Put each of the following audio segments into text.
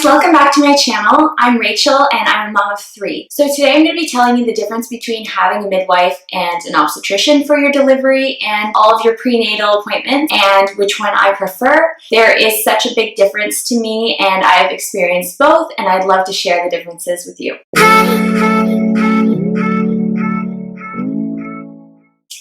guys, welcome back to my channel. I'm Rachel and I'm a mom of 3. So today I'm going to be telling you the difference between having a midwife and an obstetrician for your delivery and all of your prenatal appointments and which one I prefer. There is such a big difference to me and I've experienced both and I'd love to share the differences with you.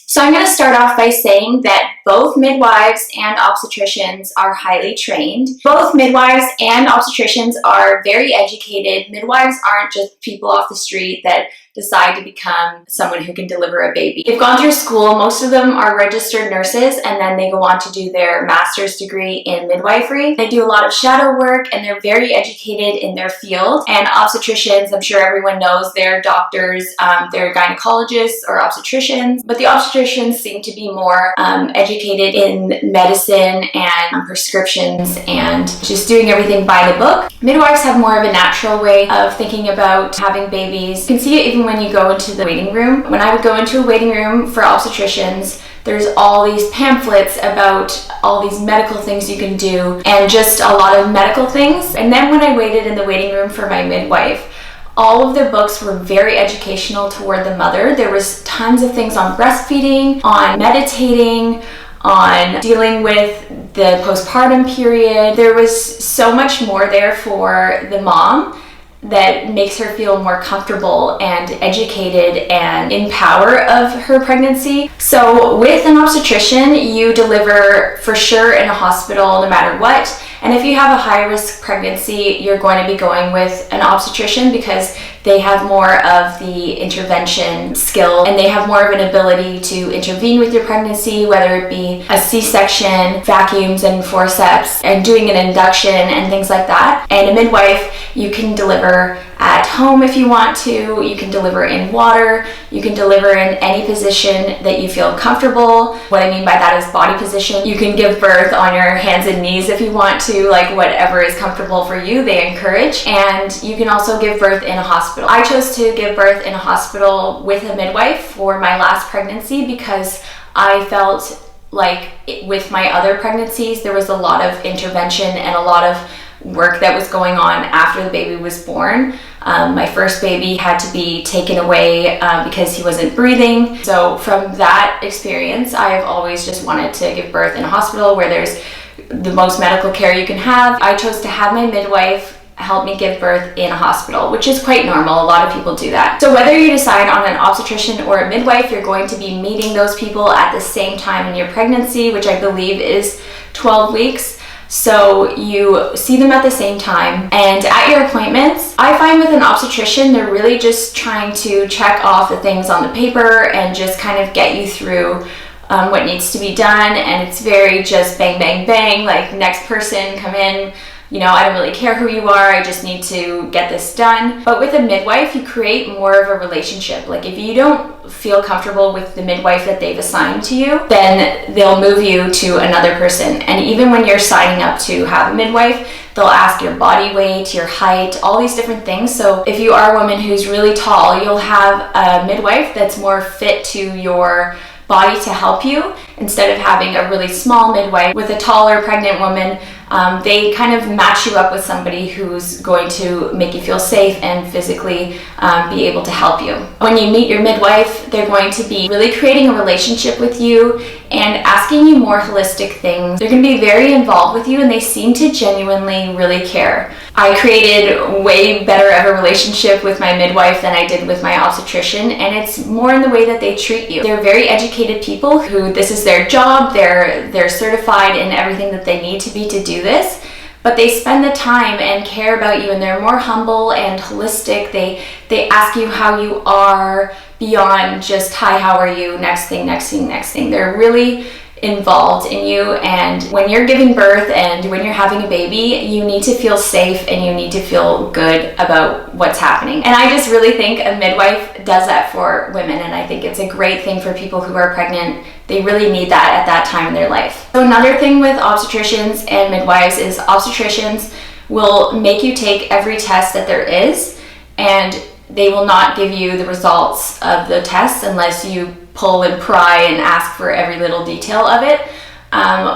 So I'm going to start off by saying that both midwives and obstetricians are highly trained. Both midwives and obstetricians are very educated. Midwives aren't just people off the street that decide to become someone who can deliver a baby. They've gone through school. Most of them are registered nurses and then they go on to do their master's degree in midwifery. They do a lot of shadow work and they're very educated in their field. And obstetricians, I'm sure everyone knows, they're doctors, they're gynecologists or obstetricians, but the obstetricians seem to be more educated in medicine and prescriptions and just doing everything by the book. Midwives have more of a natural way of thinking about having babies. You can see it even when you go into the waiting room. When I would go into a waiting room for obstetricians, there's all these pamphlets about all these medical things you can do and just a lot of medical things. And then when I waited in the waiting room for my midwife, all of their books were very educational toward the mother. There was tons of things on breastfeeding, on meditating, on dealing with the postpartum period. There was so much more there for the mom that makes her feel more comfortable and educated and in power of her pregnancy. So with an obstetrician, you deliver for sure in a hospital no matter what. And if you have a high-risk pregnancy, you're going to be going with an obstetrician because they have more of the intervention skill and they have more of an ability to intervene with your pregnancy, whether it be a C-section, vacuums and forceps, and doing an induction and things like that. And a midwife, you can deliver at home if you want to, you can deliver in water, you can deliver in any position that you feel comfortable. What I mean by that is body position. You can give birth on your hands and knees if you want to, like whatever is comfortable for you, they encourage. And you can also give birth in a hospital. I chose to give birth in a hospital with a midwife for my last pregnancy because I felt like with my other pregnancies, there was a lot of intervention and a lot of work that was going on after the baby was born. My first baby had to be taken away because he wasn't breathing. So from that experience, I've always just wanted to give birth in a hospital where there's the most medical care you can have. I chose to have my midwife help me give birth in a hospital, which is quite normal. A lot of people do that. So whether you decide on an obstetrician or a midwife, you're going to be meeting those people at the same time in your pregnancy, which I believe is 12 weeks. So you see them at the same time, and at your appointments, I find with an obstetrician, they're really just trying to check off the things on the paper and just kind of get you through what needs to be done. And it's very just bang, bang, bang, like next person, come in. You know, I don't really care who you are, I just need to get this done. But with a midwife, you create more of a relationship. Like if you don't feel comfortable with the midwife that they've assigned to you, then they'll move you to another person. And even when you're signing up to have a midwife, they'll ask your body weight, your height, all these different things. So if you are a woman who's really tall, you'll have a midwife that's more fit to your body to help you instead of having a really small midwife. With a taller pregnant woman, they kind of match you up with somebody who's going to make you feel safe and physically be able to help you. When you meet your midwife, they're going to be really creating a relationship with you and asking you more holistic things. They're going to be very involved with you and they seem to genuinely really care. I created way better of a relationship with my midwife than I did with my obstetrician, and it's more in the way that they treat you. They're very educated people who this is their job, they're certified in everything that they need to be to do this, but they spend the time and care about you and they're more humble and holistic. They ask you how you are beyond just, hi, how are you, next thing, next thing, next thing. They're really involved in you, and when you're giving birth and when you're having a baby, you need to feel safe and you need to feel good about what's happening. And I just really think a midwife does that for women, and I think it's a great thing for people who are pregnant. They really need that at that time in their life. So another thing with obstetricians and midwives is obstetricians will make you take every test that there is, and they will not give you the results of the tests unless you pull and pry and ask for every little detail of it.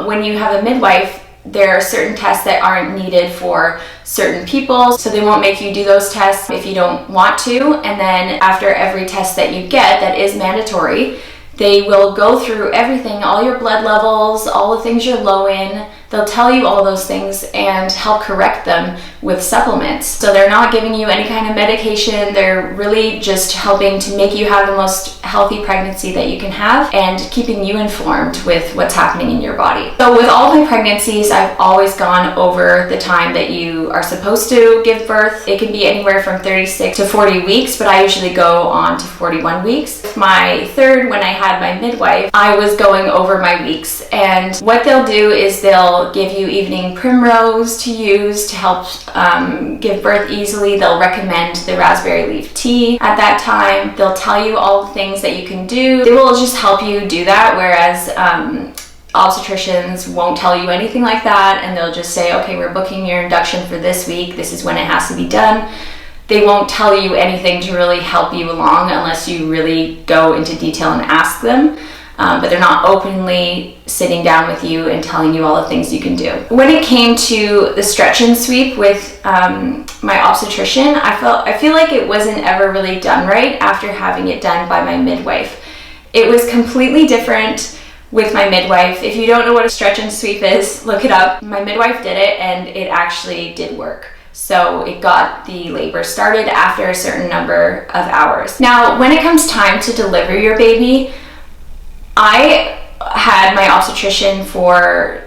When you have a midwife, there are certain tests that aren't needed for certain people, so they won't make you do those tests if you don't want to. And then after every test that you get that is mandatory, they will go through everything, all your blood levels, all the things you're low in. They'll tell you all those things and help correct them with supplements. So they're not giving you any kind of medication. They're really just helping to make you have the most healthy pregnancy that you can have and keeping you informed with what's happening in your body. So with all my pregnancies, I've always gone over the time that you are supposed to give birth. It can be anywhere from 36 to 40 weeks, but I usually go on to 41 weeks. My third, when I had my midwife, I was going over my weeks, and what they'll do is they'll give you evening primrose to use to help give birth easily. They'll recommend the raspberry leaf tea at that time. They'll tell you all the things that you can do. They will just help you do that, whereas obstetricians won't tell you anything like that, and they'll just say, okay, we're booking your induction for this week. This is when it has to be done. They won't tell you anything to really help you along unless you really go into detail and ask them. But they're not openly sitting down with you and telling you all the things you can do. When it came to the stretch and sweep with my obstetrician, I feel like it wasn't ever really done right after having it done by my midwife. It was completely different with my midwife. If you don't know what a stretch and sweep is, look it up. My midwife did it, and it actually did work. So it got the labor started after a certain number of hours. Now, when it comes time to deliver your baby, I had my obstetrician for,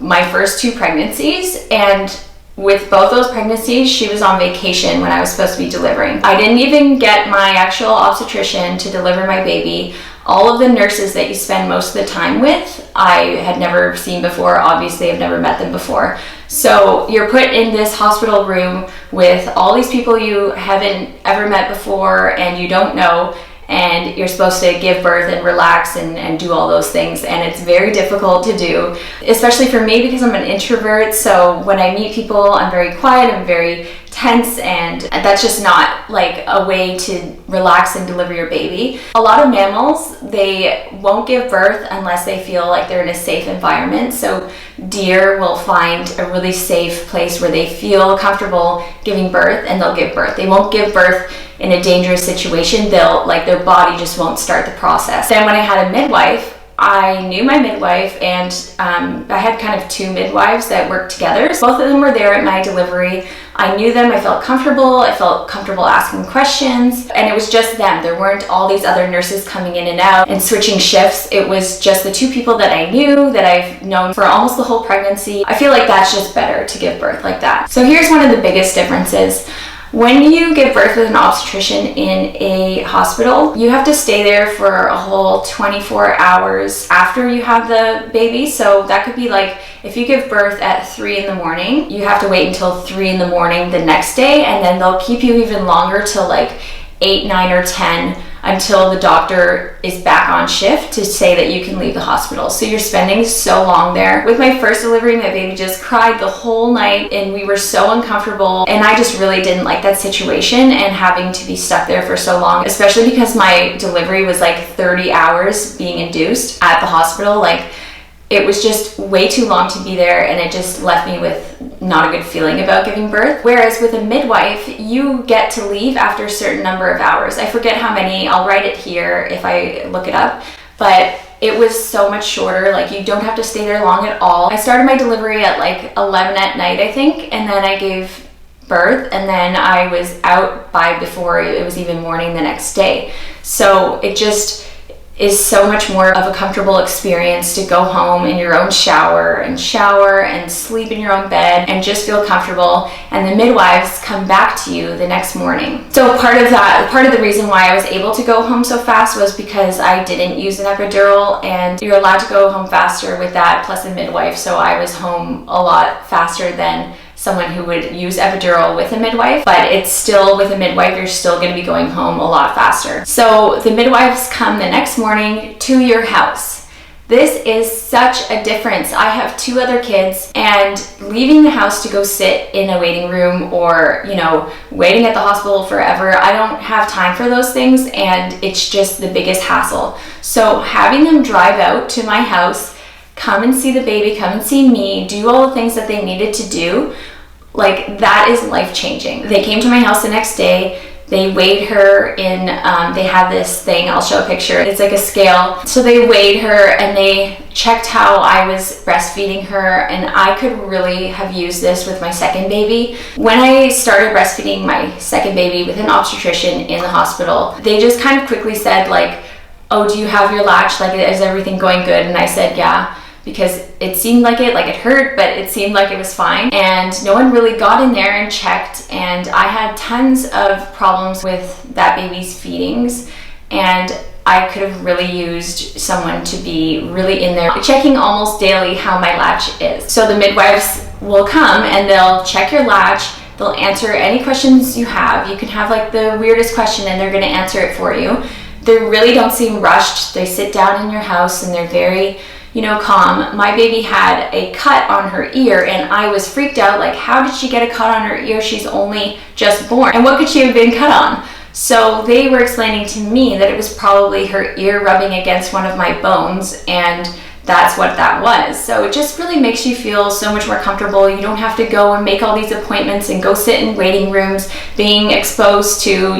my first 2 pregnancies, and with both those pregnancies, she was on vacation when I was supposed to be delivering. I didn't even get my actual obstetrician to deliver my baby. All of the nurses that you spend most of the time with, I had never seen before. Obviously, I've never met them before. So you're put in this hospital room with all these people you haven't ever met before and you don't know, and you're supposed to give birth and relax and do all those things, and it's very difficult to do, especially for me because I'm an introvert. So when I meet people, I'm very quiet, I'm very tense, and that's just not like a way to relax and deliver your baby. A lot of mammals, they won't give birth unless they feel like they're in a safe environment. So deer will find a really safe place where they feel comfortable giving birth, and they'll give birth. They won't give birth in a dangerous situation. Their body just won't start the process. Then when I had a midwife, I knew my midwife, and I had kind of 2 midwives that worked together. So both of them were there at my delivery. I knew them, I felt comfortable asking questions, and it was just them. There weren't all these other nurses coming in and out and switching shifts. It was just the 2 people that I knew, that I've known for almost the whole pregnancy. I feel like that's just better to give birth like that. So here's one of the biggest differences. When you give birth with an obstetrician in a hospital, you have to stay there for a whole 24 hours after you have the baby. So that could be like, if you give birth at 3 in the morning, you have to wait until 3 in the morning the next day, and then they'll keep you even longer till like 8, 9, or 10 until the doctor is back on shift to say that you can leave the hospital. So you're spending so long there. With my first delivery, my baby just cried the whole night, and we were so uncomfortable, and I just really didn't like that situation and having to be stuck there for so long, especially because my delivery was like 30 hours being induced at the hospital. Like, it was just way too long to be there, and it just left me with not a good feeling about giving birth. Whereas with a midwife, you get to leave after a certain number of hours. I forget how many, I'll write it here if I look it up, but it was so much shorter. Like, you don't have to stay there long at all. I started my delivery at like 11 at night, I think, and then I gave birth, and then I was out by before it was even morning the next day. So it just is so much more of a comfortable experience to go home in your own shower and sleep in your own bed and just feel comfortable, and the midwives come back to you the next morning. So part of the reason why I was able to go home so fast was because I didn't use an epidural, and you're allowed to go home faster with that plus a midwife. So I was home a lot faster than someone who would use epidural with a midwife, but it's still, with a midwife, you're still going to be going home a lot faster. So the midwives come the next morning to your house. This is such a difference. I have 2 other kids, and leaving the house to go sit in a waiting room or, waiting at the hospital forever, I don't have time for those things, and it's just the biggest hassle. So having them drive out to my house, come and see the baby, come and see me, do all the things that they needed to do, like that is life-changing. They came to my house the next day. They weighed her in, they had this thing, I'll show a picture, it's like a scale. So they weighed her and they checked how I was breastfeeding her, and I could really have used this with my second baby. When I started breastfeeding my second baby with an obstetrician in the hospital, they just kind of quickly said like, oh, do you have your latch? Like, is everything going good? And I said, yeah. Because it seemed like it hurt, but it seemed like it was fine. And no one really got in there and checked. And I had tons of problems with that baby's feedings. And I could have really used someone to be really in there, checking almost daily how my latch is. So the midwives will come and they'll check your latch. They'll answer any questions you have. You can have like the weirdest question and they're gonna answer it for you. They really don't seem rushed. They sit down in your house and they're very, calm. My baby had a cut on her ear and I was freaked out, like, how did she get a cut on her ear? She's only just born. And what could she have been cut on? So they were explaining to me that it was probably her ear rubbing against one of my bones, and that's what that was. So it just really makes you feel so much more comfortable. You don't have to go and make all these appointments and go sit in waiting rooms being exposed to,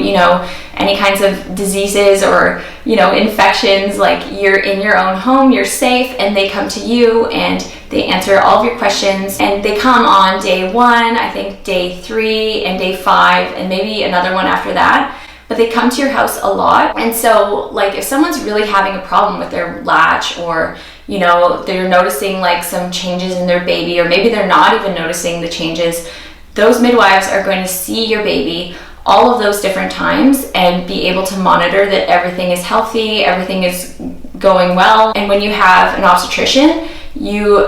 any kinds of diseases or, infections. Like, you're in your own home, you're safe, and they come to you and they answer all of your questions. And they come on day 1, I think day 3 and day 5, and maybe another one after that. But they come to your house a lot. And so, like, if someone's really having a problem with their latch, or they're noticing like some changes in their baby, or maybe they're not even noticing the changes, those midwives are going to see your baby all of those different times and be able to monitor that everything is healthy, everything is going well. And when you have an obstetrician, you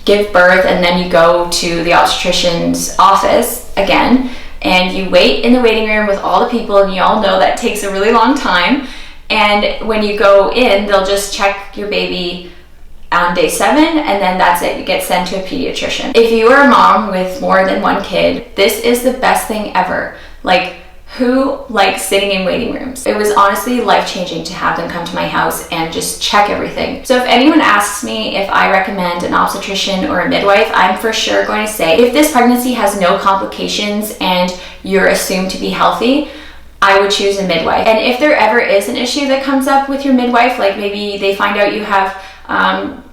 give birth and then you go to the obstetrician's office again, and you wait in the waiting room with all the people, and you all know that takes a really long time. And when you go in, they'll just check your baby on day 7, and then that's it. You get sent to a pediatrician. If you are a mom with more than one kid, this is the best thing ever. Like, who likes sitting in waiting rooms? It was honestly life-changing to have them come to my house and just check everything. So if anyone asks me if I recommend an obstetrician or a midwife, I'm for sure going to say, if this pregnancy has no complications and you're assumed to be healthy, I would choose a midwife. And if there ever is an issue that comes up with your midwife, like maybe they find out you have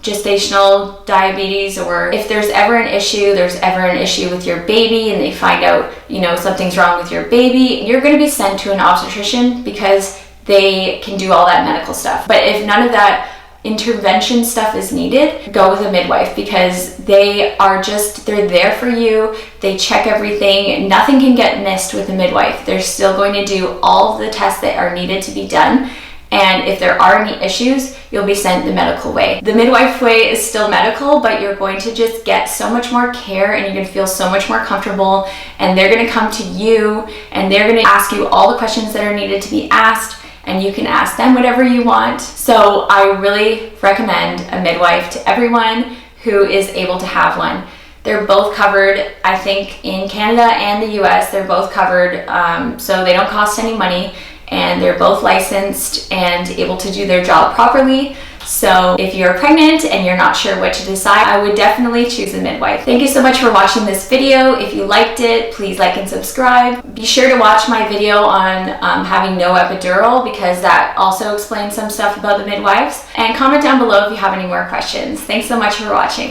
gestational diabetes, or if there's ever an issue with your baby and they find out, something's wrong with your baby, you're going to be sent to an obstetrician because they can do all that medical stuff. But if none of that intervention stuff is needed, go with a midwife, because they're there for you. They check everything. Nothing can get missed with a midwife. They're still going to do all of the tests that are needed to be done. And if there are any issues, you'll be sent the medical way. The midwife way is still medical, but you're going to just get so much more care and you're going to feel so much more comfortable, and they're going to come to you and they're going to ask you all the questions that are needed to be asked, and you can ask them whatever you want. So I really recommend a midwife to everyone who is able to have one. They're both covered, I think, in Canada and the US. They're both covered, so they don't cost any money. And they're both licensed and able to do their job properly. So if you're pregnant and you're not sure what to decide, I would definitely choose a midwife. Thank you so much for watching this video. If you liked it, please like and subscribe. Be sure to watch my video on having no epidural, because that also explains some stuff about the midwives. And comment down below if you have any more questions. Thanks so much for watching.